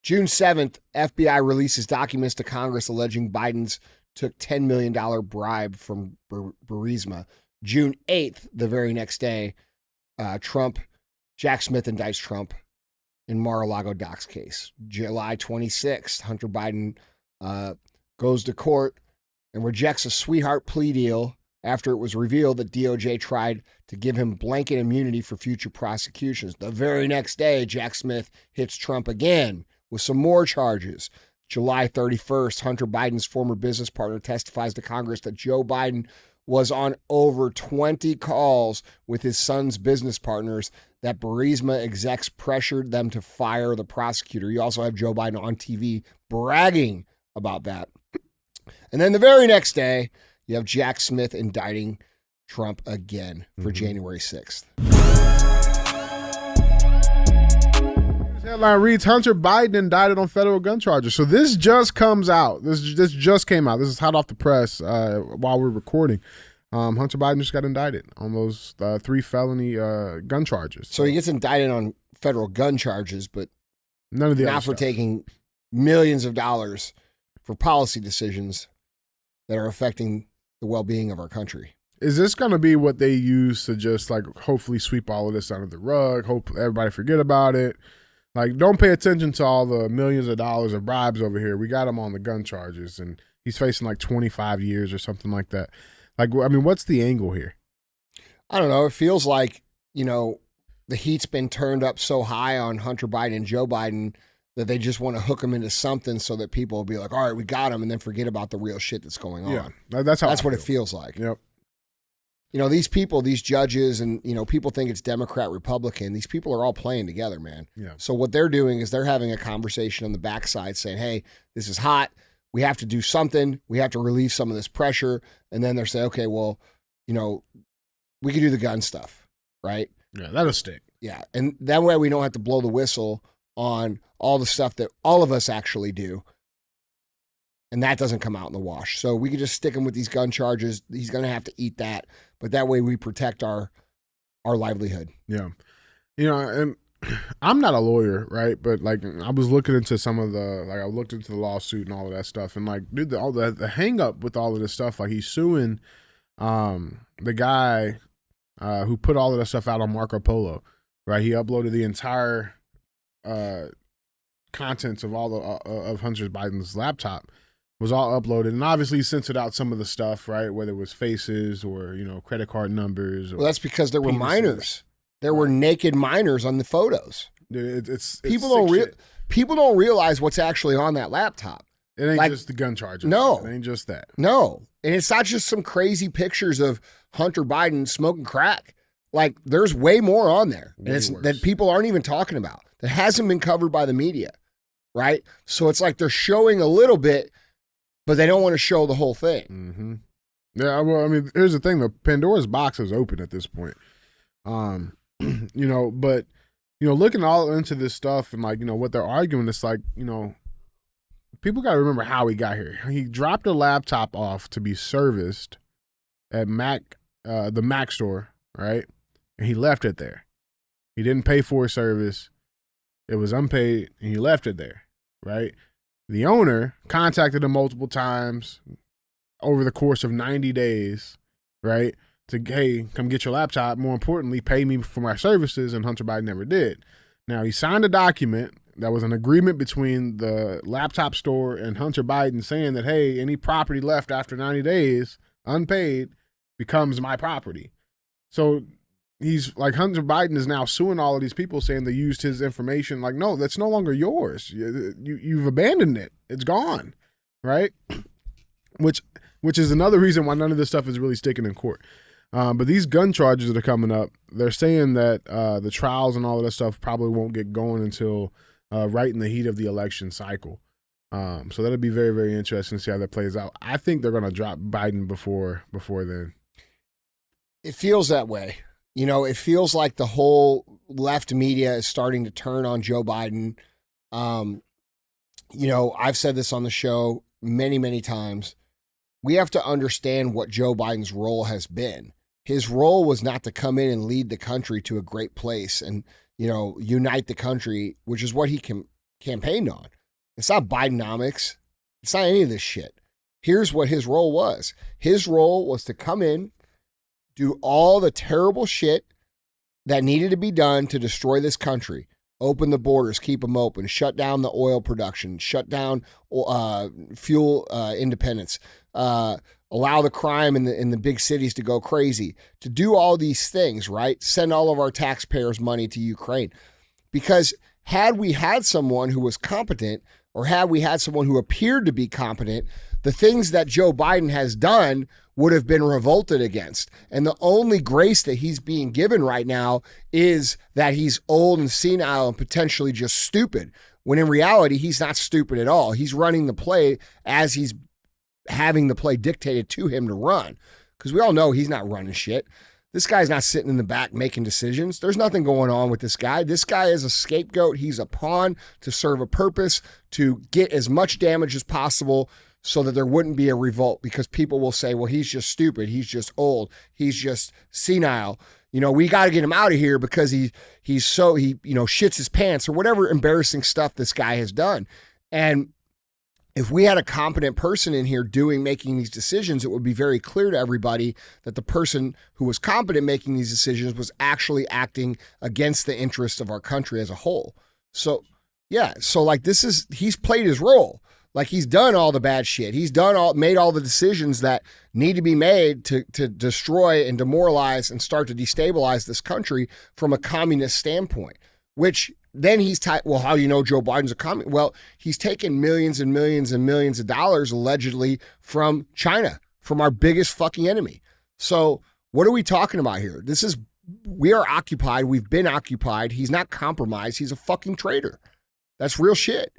June 7th, FBI releases documents to Congress alleging Biden's took $10 million bribe from Burisma. June 8th, the very next day, Jack Smith indicts Trump in Mar-a-Lago dox case. July 26th, Hunter Biden goes to court and rejects a sweetheart plea deal after it was revealed that DOJ tried to give him blanket immunity for future prosecutions. The very next day, Jack Smith hits Trump again with some more charges. July 31st, Hunter Biden's former business partner testifies to Congress that Joe Biden was on over 20 calls with his son's business partners, that Burisma execs pressured them to fire the prosecutor. You also have Joe Biden on TV bragging about that. And then the very next day, you have Jack Smith indicting Trump again for January 6th. Headline reads, Hunter Biden indicted on federal gun charges. So this just comes out. This just came out. This is hot off the press while we're recording. Hunter Biden just got indicted on those 3 felony gun charges. So he gets indicted on federal gun charges, but none of the not for taking millions of dollars for policy decisions that are affecting the well-being of our country. Is this going to be what they use to just like hopefully sweep all of this under the rug? Hope everybody forget about it. Like, don't pay attention to all the millions of dollars of bribes over here. We got him on the gun charges, and he's facing like 25 years or something like that. Like, I mean, what's the angle here? I don't know. It feels like, the heat's been turned up so high on Hunter Biden and Joe Biden that they just want to hook him into something so that people will be like, all right, we got him, and then forget about the real shit that's going on. Yeah, that's what it feels like. Yep. These people, these judges, and, people think it's Democrat, Republican. These people are all playing together, man. Yeah. So what they're doing is they're having a conversation on the backside saying, hey, this is hot. We have to do something. We have to relieve some of this pressure. And then they're saying, okay, well, we can do the gun stuff, right? Yeah, that'll stick. Yeah. And that way we don't have to blow the whistle on all the stuff that all of us actually do. And that doesn't come out in the wash. So we could just stick him with these gun charges. He's going to have to eat that. But that way we protect our livelihood. Yeah. And I'm not a lawyer, right? But like I was looking into I looked into the lawsuit and all of that stuff. And like, dude, all the hang up with all of this stuff, like he's suing the guy who put all of that stuff out on Marco Polo, right? He uploaded the entire contents of all of Hunter Biden's laptop. Was all uploaded, and obviously censored out some of the stuff, right? Whether it was faces or credit card numbers. Or that's because there were minors. There were naked minors on the photos. Dude, it's people don't realize what's actually on that laptop. It ain't just the gun charges. No, it ain't just that. No, and it's not just some crazy pictures of Hunter Biden smoking crack. Like there's way more on there, that people aren't even talking about. That hasn't been covered by the media, right? So it's like they're showing a little bit. But they don't want to show the whole thing. Mm-hmm. Yeah, well, I mean, here's the thing: the Pandora's box is open at this point. But looking all into this stuff and like what they're arguing, it's like people got to remember how he got here. He dropped a laptop off to be serviced at the Mac store, right? And he left it there. He didn't pay for a service; it was unpaid, and he left it there, right? The owner contacted him multiple times over the course of 90 days, right? Hey, come get your laptop. More importantly, pay me for my services, and Hunter Biden never did. Now, he signed a document that was an agreement between the laptop store and Hunter Biden saying that, hey, any property left after 90 days, unpaid, becomes my property. So he's like, Hunter Biden is now suing all of these people saying they used his information. Like, no, that's no longer yours. You've abandoned it. It's gone, right? Which is another reason why none of this stuff is really sticking in court. But these gun charges that are coming up, they're saying that the trials and all of that stuff probably won't get going until right in the heat of the election cycle. So that'll be very, very interesting to see how that plays out. I think they're going to drop Biden before then. It feels that way. It feels like the whole left media is starting to turn on Joe Biden. I've said this on the show many, many times. We have to understand what Joe Biden's role has been. His role was not to come in and lead the country to a great place and, unite the country, which is what he campaigned on. It's not Bidenomics. It's not any of this shit. Here's what his role was. His role was to come in, do all the terrible shit that needed to be done to destroy this country. Open the borders, keep them open, shut down the oil production, shut down fuel independence, allow the crime in the big cities to go crazy, to do all these things, right? Send all of our taxpayers' money to Ukraine. Because had we had someone who was competent, or had we had someone who appeared to be competent, the things that Joe Biden has done would have been revolted against. And the only grace that he's being given right now is that he's old and senile and potentially just stupid, when in reality, he's not stupid at all. He's running the play as he's having the play dictated to him to run. Because we all know he's not running shit. This guy's not sitting in the back making decisions. There's nothing going on with this guy. This guy is a scapegoat. He's a pawn to serve a purpose, to get as much damage as possible so that there wouldn't be a revolt, because people will say, well, he's just stupid. He's just old. He's just senile. We got to get him out of here because he shits his pants, or whatever embarrassing stuff this guy has done. And if we had a competent person in here making these decisions, it would be very clear to everybody that the person who was competent making these decisions was actually acting against the interests of our country as a whole. So, yeah. So like he's played his role. Like, he's done all the bad shit. He's made all the decisions that need to be made to destroy and demoralize and start to destabilize this country from a communist standpoint, which then well, how do you know Joe Biden's a communist? Well, he's taken millions and millions and millions of dollars allegedly from China, from our biggest fucking enemy. So what are we talking about here? We are occupied. We've been occupied. He's not compromised. He's a fucking traitor. That's real shit.